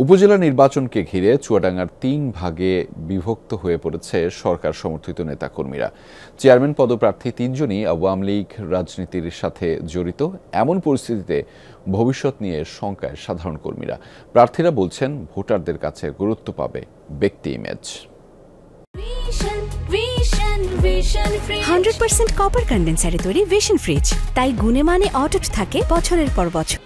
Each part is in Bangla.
উপজেলা নির্বাচনকে ঘিরে চুয়াডাঙ্গার ৩ ভাগে বিভক্ত হয়ে পড়েছে সরকার সমর্থিত নেতাকর্মীরা। চেয়ারম্যান পদপ্রার্থী ৩ জনই আওয়ামী লীগ রাজনীতির সাথে জড়িত। এমন পরিস্থিতিতে ভবিষ্যৎ নিয়ে শঙ্কায় সাধারণ কর্মীরা। প্রার্থীরা বলছেন ভোটারদের কাছে গুরুত্ব পাবে ব্যক্তি ইমেজ। 100% কপার কন্ডেন্সারে তৈরি ভিশন ফ্রিজ, তাই গুণে মানে অটুট থাকে বছরের পর বছর।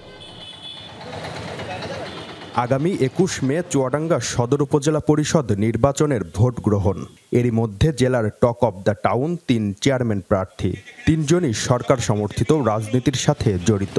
আগামী ২১ মে চুয়াডাঙ্গা সদর উপজেলা পরিষদ নির্বাচনের ভোট গ্রহণ। এরই মধ্যে জেলার talk of the town ৩ chairman প্রার্থী। ৩ জনই সরকার সমর্থিত রাজনীতির সাথে জড়িত।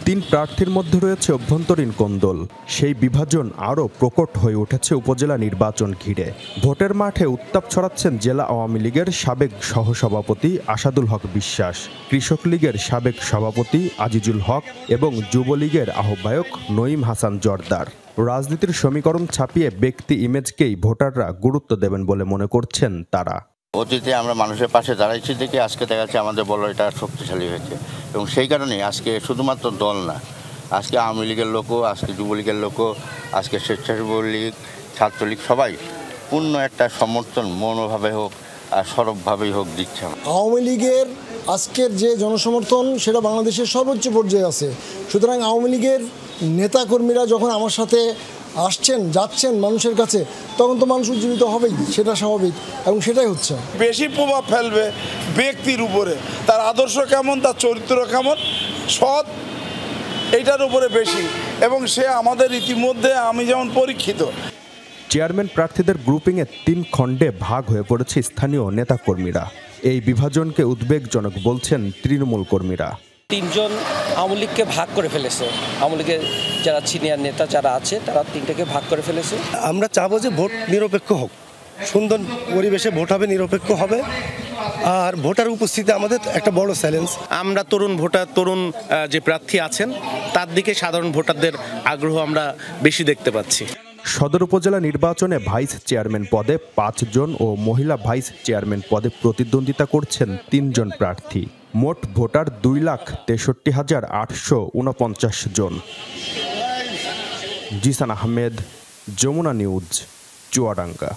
৩ প্রার্থীর মধ্যে রয়েছে অভ্যন্তরীণ কোন্দল। সেই বিভাজন আরও প্রকট হয়ে উঠেছে উপজেলা নির্বাচন ঘিরে। ভোটের মাঠে উত্তাপ ছড়াচ্ছেন জেলা আওয়ামী লীগের সাবেক সহসভাপতি আসাদুল হক বিশ্বাস, কৃষক লীগের সাবেক সভাপতি আজিজুল হক এবং যুবলীগের আহ্বায়ক নঈম হাসান জর্দার। রাজনীতির সমীকরণ ছাপিয়ে ব্যক্তি ইমেজকেই ভোটাররা গুরুত্ব দেবেন বলে মনে করছেন তারা। অতীতে আমরা মানুষের পাশে দাঁড়াইছি দেখে আজকে দেখা যাচ্ছে আমাদের বলয়টা শক্তিশালী হয়েছে, এবং সেই কারণে আজকে শুধুমাত্র দল না, আজকে আওয়ামী লীগের লোকও, আজকে যুবলীগের লোকও, আজকে স্বেচ্ছাসেবক লীগ, ছাত্রলীগ সবাই পূর্ণ একটা সমর্থন মনোভাবে হোক আর সরবভাবেই হোক দিচ্ছে। আওয়ামী লীগের আজকের যে জনসমর্থন সেটা বাংলাদেশের সর্বোচ্চ পর্যায়ে আছে। সুতরাং আওয়ামী লীগের নেতাকর্মীরা যখন আমার সাথে আসছেন যাচ্ছেন মানুষের কাছে, তখন তো মানুষ উজ্জীবিত হবেই, সেটা স্বাভাবিক এবং সেটাই হচ্ছে। বেশি প্রভাব ফেলবে ব্যক্তির উপরে, তার আদর্শ কেমন, তার চরিত্র কেমন, সৎ, এইটার উপরে বেশি, এবং সে আমাদের ইতিমধ্যে আমি যেমন পরীক্ষিত। চেয়ারম্যান প্রার্থীদের গ্রুপিংয়ে ৩ খণ্ডে ভাগ হয়ে পড়েছে স্থানীয় নেতাকর্মীরা। এই বিভাজনকে উদ্বেগজনক বলছেন তৃণমূল কর্মীরা। ৩ জন আওয়ামী লীগকে ভাগ করে ফেলেছে। আওয়ামী লীগের যারা সিনিয়র নেতা যারা আছে তারা ৩টাকে ভাগ করে ফেলেছে। আমরা চাবো যে ভোট নিরপেক্ষ হোক, সুন্দর পরিবেশে ভোট হবে, নিরপেক্ষ হবে, আর ভোটার উপস্থিতি আমাদের একটা বড় চ্যালেঞ্জ। আমরা তরুণ যে প্রার্থী আছেন তার দিকে সাধারণ ভোটারদের আগ্রহ আমরা বেশি দেখতে পাচ্ছি। সদর উপজেলা নির্বাচনে ভাইস চেয়ারম্যান পদে ৫ জন ও মহিলা ভাইস চেয়ারম্যান পদে প্রতিদ্বন্দ্বিতা করছেন ৩ জন প্রার্থী। মোট ভোটার ২,৬৩,৮৪৯ জন। জিসান আহমেদ, যমুনা নিউজ, চুয়াডাঙ্গা।